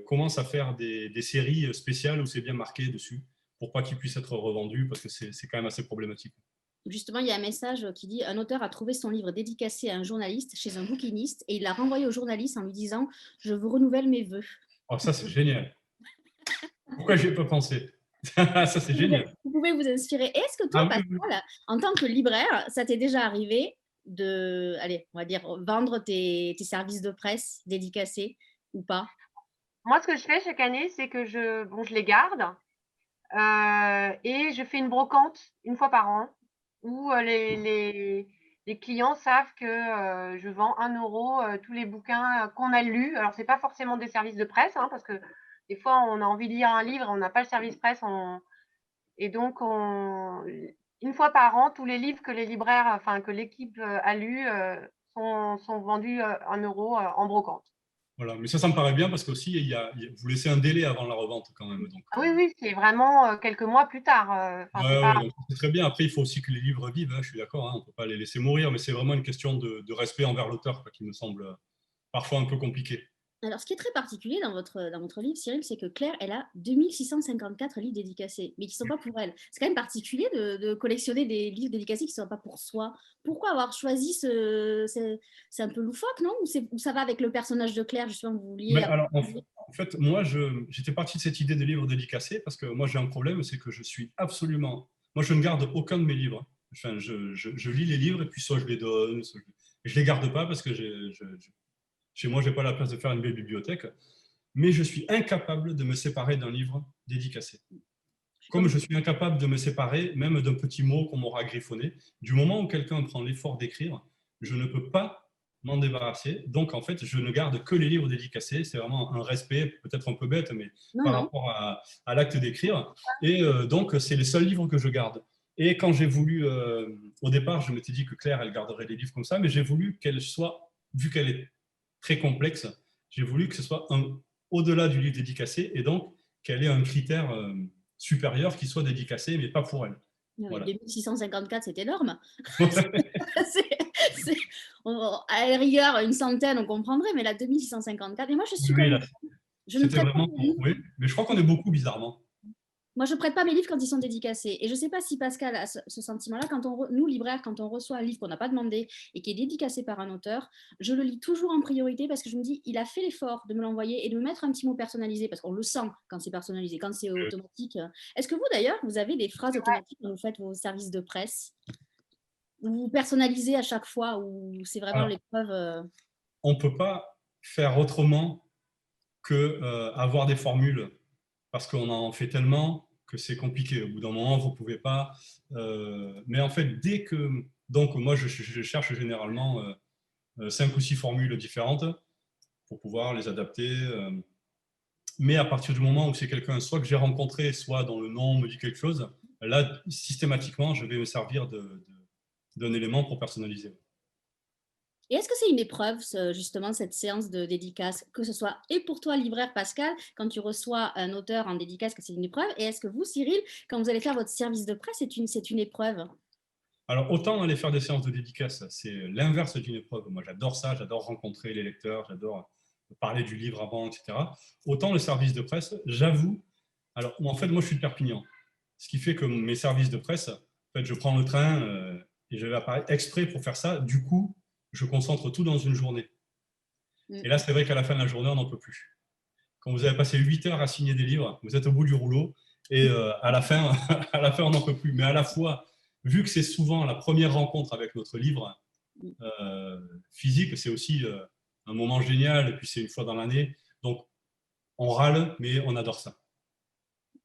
commencent à faire des séries spéciales où c'est bien marqué dessus pour pas qu'ils puissent être revendus parce que c'est quand même assez problématique. Justement, il y a un message qui dit un auteur a trouvé son livre dédicacé à un journaliste chez un bouquiniste et il l'a renvoyé au journaliste en lui disant je vous renouvelle mes vœux. Oh, ça, c'est génial. Pourquoi je n'y ai pas pensé? Ça, c'est génial. Vous pouvez vous inspirer. Est-ce que toi, Ah oui, oui. Pascal, en tant que libraire, ça t'est déjà arrivé de, allez, on va dire, vendre tes services de presse dédicacés ou pas? Moi, ce que je fais chaque année, c'est que je les garde et je fais une brocante une fois par an où les clients savent que je vends 1 € tous les bouquins qu'on a lus. Alors, c'est pas forcément des services de presse, hein, parce que des fois, on a envie de lire un livre et on n'a pas le service presse. Et donc, une fois par an, tous les livres que les libraires, enfin que l'équipe a lus, sont vendus 1 € en brocante. Voilà. Mais ça me paraît bien parce qu'aussi, vous laissez un délai avant la revente quand même. Donc, Ah oui, oui, c'est vraiment quelques mois plus tard. C'est pas... donc c'est très bien. Après, il faut aussi que les livres vivent, hein, je suis d'accord, hein, on ne peut pas les laisser mourir, mais c'est vraiment une question de respect envers l'auteur qui me semble parfois un peu compliqué. Alors, ce qui est très particulier dans votre livre, Cyril, c'est que Claire, elle a 2654 livres dédicacés, mais qui ne sont pas pour elle. C'est quand même particulier de collectionner des livres dédicacés qui ne sont pas pour soi. Pourquoi avoir choisi c'est un peu loufoque, non, ou ça va avec le personnage de Claire, justement, que vous vouliez... Mais alors, en fait, moi, j'étais parti de cette idée de livres dédicacés parce que moi, j'ai un problème, c'est que je suis absolument... Moi, je ne garde aucun de mes livres. Enfin, je lis les livres et puis soit je les donne, soit je ne les garde pas parce que chez moi, je n'ai pas la place de faire une belle bibliothèque. Mais je suis incapable de me séparer d'un livre dédicacé. Comme je suis incapable de me séparer même d'un petit mot qu'on m'aura griffonné, du moment où quelqu'un prend l'effort d'écrire, je ne peux pas m'en débarrasser. Donc, en fait, je ne garde que les livres dédicacés. C'est vraiment un respect, peut-être un peu bête, mais Non, par non. rapport à l'acte d'écrire. Et donc, c'est les seuls livres que je garde. Et quand j'ai voulu, au départ, je m'étais dit que Claire, elle garderait les livres comme ça, mais j'ai voulu qu'elle soit, vu qu'elle est très complexe, j'ai voulu que ce soit au-delà du livre dédicacé et donc qu'elle ait un critère supérieur qui soit dédicacé, mais pas pour elle. Oui, Voilà. 2654, c'est énorme. C'est- à la rigueur, une centaine, on comprendrait, mais là, 2654. Et moi, je suis Oui, comme... là, Je ne c'était prête pas vraiment. mes livres. Oui, mais je crois qu'on est beaucoup bizarrement. Moi, je prête pas mes livres quand ils sont dédicacés. Et je ne sais pas si Pascal a ce sentiment-là. Nous, libraires, quand on reçoit un livre qu'on n'a pas demandé et qui est dédicacé par un auteur, je le lis toujours en priorité parce que je me dis, il a fait l'effort de me l'envoyer et de me mettre un petit mot personnalisé parce qu'on le sent quand c'est personnalisé, quand c'est automatique. Est-ce que vous, d'ailleurs, vous avez des phrases automatiques quand vous faites vos services de presse? Vous personnalisez à chaque fois ou c'est vraiment Alors, l'épreuve on ne peut pas faire autrement que avoir des formules parce qu'on en fait tellement que c'est compliqué. Au bout d'un moment, vous ne pouvez pas. Mais en fait, dès que. Donc, moi, je cherche généralement 5 ou 6 formules différentes pour pouvoir les adapter. Mais à partir du moment où c'est quelqu'un soit que j'ai rencontré, soit dont le nom me dit quelque chose, là, systématiquement, je vais me servir d'un élément pour personnaliser. Et est-ce que c'est une épreuve, justement, cette séance de dédicace, que ce soit et pour toi, libraire Pascal, quand tu reçois un auteur en dédicace, que c'est une épreuve, et est-ce que vous, Cyril, quand vous allez faire votre service de presse, c'est une épreuve? Alors, autant aller faire des séances de dédicace, c'est l'inverse d'une épreuve. Moi, j'adore ça, j'adore rencontrer les lecteurs, j'adore parler du livre avant, etc. Autant le service de presse, j'avoue, alors en fait, moi, je suis de Perpignan. Ce qui fait que mes services de presse, en fait, je prends le train et je vais à Paris exprès pour faire ça. Du coup, je concentre tout dans une journée. Et là, c'est vrai qu'à la fin de la journée, on n'en peut plus. Quand vous avez passé 8 heures à signer des livres, vous êtes au bout du rouleau et à la fin, on n'en peut plus. Mais à la fois, vu que c'est souvent la première rencontre avec notre livre physique, c'est aussi un moment génial et puis c'est une fois dans l'année. Donc, on râle, mais on adore ça.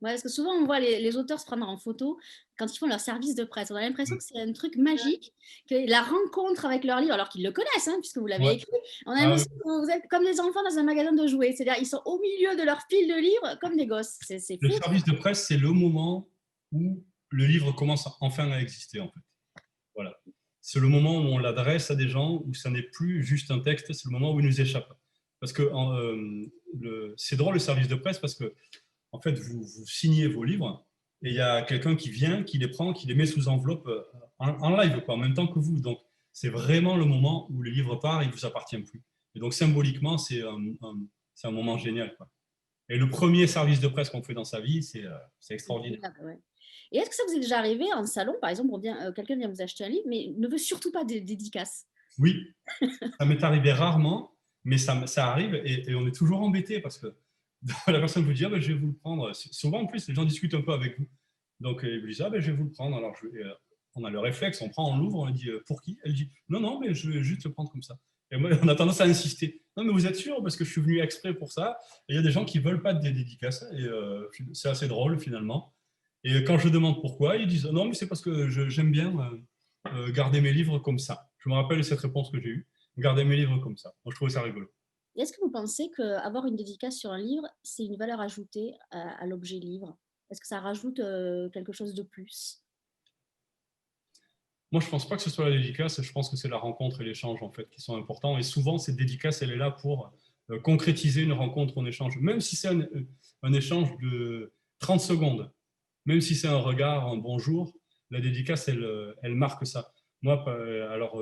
Ouais, parce que souvent, on voit les auteurs se prendre en photo quand ils font leur service de presse. On a l'impression que c'est un truc magique, que la rencontre avec leur livre, alors qu'ils le connaissent, hein, puisque vous l'avez Ouais. écrit, on a l'impression que vous êtes comme des enfants dans un magasin de jouets. C'est-à-dire ils sont au milieu de leur pile de livres comme des gosses. C'est Le fou. service de presse, c'est le moment où le livre commence enfin à exister, en fait. Voilà. C'est le moment où on l'adresse à des gens, où ça n'est plus juste un texte, c'est le moment où il nous échappe. Parce que c'est drôle le service de presse parce que en fait, vous signez vos livres et il y a quelqu'un qui vient, qui les prend, qui les met sous enveloppe en live, quoi, en même temps que vous. Donc, c'est vraiment le moment où le livre part, il ne vous appartient plus. Et donc, symboliquement, c'est un moment génial, quoi. Et le premier service de presse qu'on fait dans sa vie, c'est extraordinaire. Ouais. Et est-ce que ça vous est déjà arrivé en salon, par exemple, quelqu'un vient vous acheter un livre, mais ne veut surtout pas de dédicace? Oui, ça m'est arrivé rarement, mais ça arrive et on est toujours embêté parce que la personne vous dit ah, ben, je vais vous le prendre. Souvent, en plus, les gens discutent un peu avec vous. Donc, ils vous disent ah, ben, je vais vous le prendre. Alors, on a le réflexe, on prend, on l'ouvre, on lui dit pour qui? Elle dit non, non, mais je vais juste le prendre comme ça. Et moi, on a tendance à insister. Non, mais vous êtes sûr? Parce que je suis venu exprès pour ça. Et il y a des gens qui ne veulent pas de dédicaces. Et c'est assez drôle, finalement. Et quand je demande pourquoi, ils disent non, mais c'est parce que j'aime bien garder mes livres comme ça. Je me rappelle cette réponse que j'ai eue. Garder mes livres comme ça. Moi, je trouvais ça rigolo. Est-ce que vous pensez qu'avoir une dédicace sur un livre, c'est une valeur ajoutée à l'objet livre? Est-ce que ça rajoute quelque chose de plus? Moi, je ne pense pas que ce soit la dédicace. Je pense que c'est la rencontre et l'échange en fait qui sont importants. Et souvent, cette dédicace, elle est là pour concrétiser une rencontre, un échange. Même si c'est un échange de 30 secondes, même si c'est un regard, un bonjour, la dédicace, elle marque ça. Moi, alors,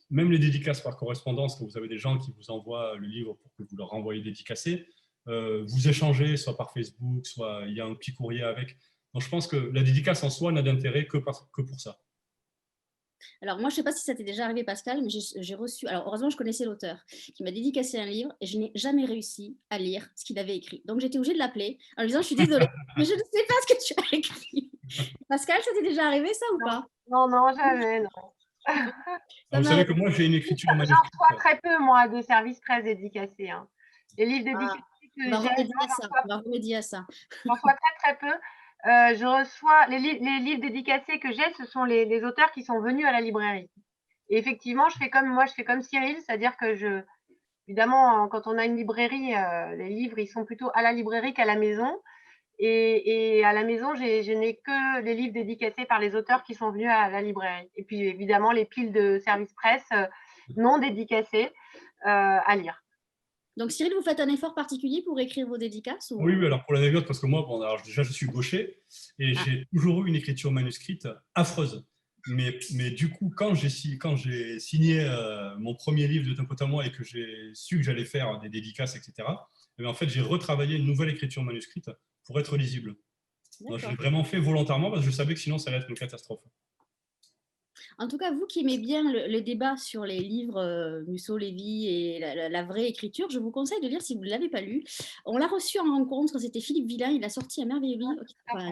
même les dédicaces par correspondance, quand vous avez des gens qui vous envoient le livre pour que vous leur renvoyez dédicacé, vous échangez soit par Facebook, soit il y a un petit courrier avec. Donc, je pense que la dédicace en soi n'a d'intérêt que pour ça. Alors, moi, je ne sais pas si ça t'est déjà arrivé, Pascal, mais j'ai reçu. Alors, heureusement, je connaissais l'auteur qui m'a dédicacé un livre et je n'ai jamais réussi à lire ce qu'il avait écrit. Donc, j'étais obligée de l'appeler en lui disant je suis désolée, mais je ne sais pas ce que tu as écrit. Pascal, ça t'est déjà arrivé, ça ou pas? Non, jamais, non. Vous savez que moi, j'ai une écriture J'en manuscrite. reçois très peu, moi, des services presse dédicacés. Hein. Les livres dédicacés que On va j'ai, remédier à ça. j'en reçois très peu. Je reçois les livres dédicacés que j'ai, ce sont les auteurs qui sont venus à la librairie. Et effectivement, je fais comme Cyril, c'est-à-dire que évidemment, quand on a une librairie, les livres, ils sont plutôt à la librairie qu'à la maison. Et à la maison, je n'ai que les livres dédicacés par les auteurs qui sont venus à la librairie. Et puis, évidemment, les piles de services presse non dédicacés à lire. Donc, Cyril, vous faites un effort particulier pour écrire vos dédicaces ou... Oui, alors pour l'anecdote, parce que moi, bon, alors déjà, je suis gaucher et j'ai toujours eu une écriture manuscrite affreuse. Mais du coup, quand j'ai signé mon premier livre de D'un pote à moi et que j'ai su que j'allais faire des dédicaces, etc., et en fait, j'ai retravaillé une nouvelle écriture manuscrite pour être lisible. Donc, je l'ai vraiment fait volontairement parce que je savais que sinon, ça allait être une catastrophe. En tout cas, vous qui aimez bien le débat sur les livres Musso-Lévy et la vraie écriture, je vous conseille de lire si vous ne l'avez pas lu. On l'a reçu en rencontre, c'était Philippe Villain, il a sorti un merveilleux livre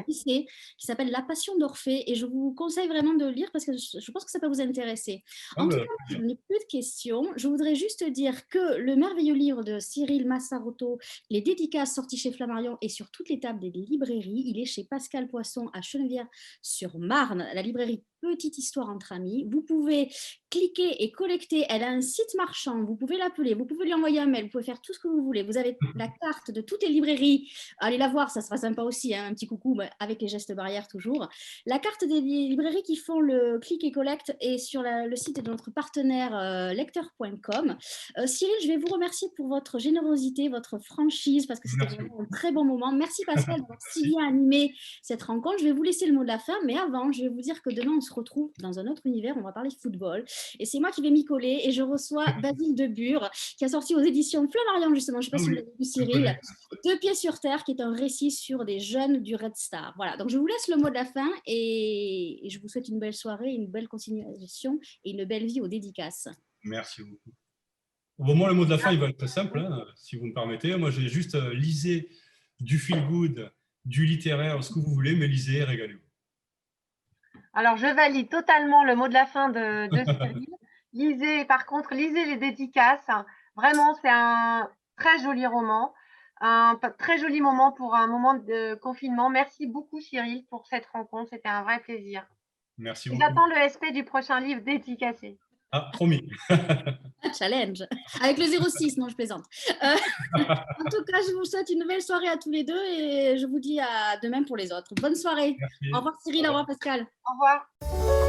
qui s'appelle La Passion d'Orphée et je vous conseille vraiment de le lire parce que je pense que ça peut vous intéresser. En tout cas, je n'ai plus de questions. Je voudrais juste dire que le merveilleux livre de Cyril Massarotto, Les dédicaces sorties chez Flammarion et sur toutes les tables des librairies, il est chez Pascal Poisson à Chenevière-sur-Marne, la librairie Petite Histoire entre amis. Vous pouvez cliquer et collecter. Elle a un site marchand. Vous pouvez l'appeler, vous pouvez lui envoyer un mail, vous pouvez faire tout ce que vous voulez. Vous avez la carte de toutes les librairies. Allez la voir, ça sera sympa aussi. Hein, un petit coucou avec les gestes barrières toujours. La carte des librairies qui font le click et collect est sur le site de notre partenaire lecteur.com. Cyril, je vais vous remercier pour votre générosité, votre franchise, parce que c'était vraiment un très bon moment. Merci Pascal d'avoir si bien animé cette rencontre. Je vais vous laisser le mot de la fin, mais avant, je vais vous dire que demain, on se retrouve dans un autre univers, on va parler football. Et c'est moi qui vais m'y coller et je reçois Basile Debure, qui a sorti aux éditions Flammarion, justement, je ne sais pas si vous l'avez vu, Cyril, Deux pieds sur terre, qui est un récit sur des jeunes du Red Star. Voilà, donc je vous laisse le mot de la fin et je vous souhaite une belle soirée, une belle continuation et une belle vie aux dédicaces. Merci beaucoup. Bon, moi, le mot de la fin, il va être très simple, hein, si vous me permettez. Moi, j'ai juste lisez du feel-good, du littéraire, ce que vous voulez, mais lisez et régalez-vous. Alors, je valide totalement le mot de la fin de Cyril. Lisez les dédicaces. Vraiment, c'est un très joli roman, un très joli moment pour un moment de confinement. Merci beaucoup, Cyril, pour cette rencontre. C'était un vrai plaisir. Merci beaucoup. J'attends le SP du prochain livre dédicacé. Ah, promis. Challenge. Avec le 06, non, je plaisante. En tout cas, je vous souhaite une belle soirée à tous les deux et je vous dis à demain pour les autres. Bonne soirée. Merci. Au revoir Cyril, au revoir Pascal. Au revoir.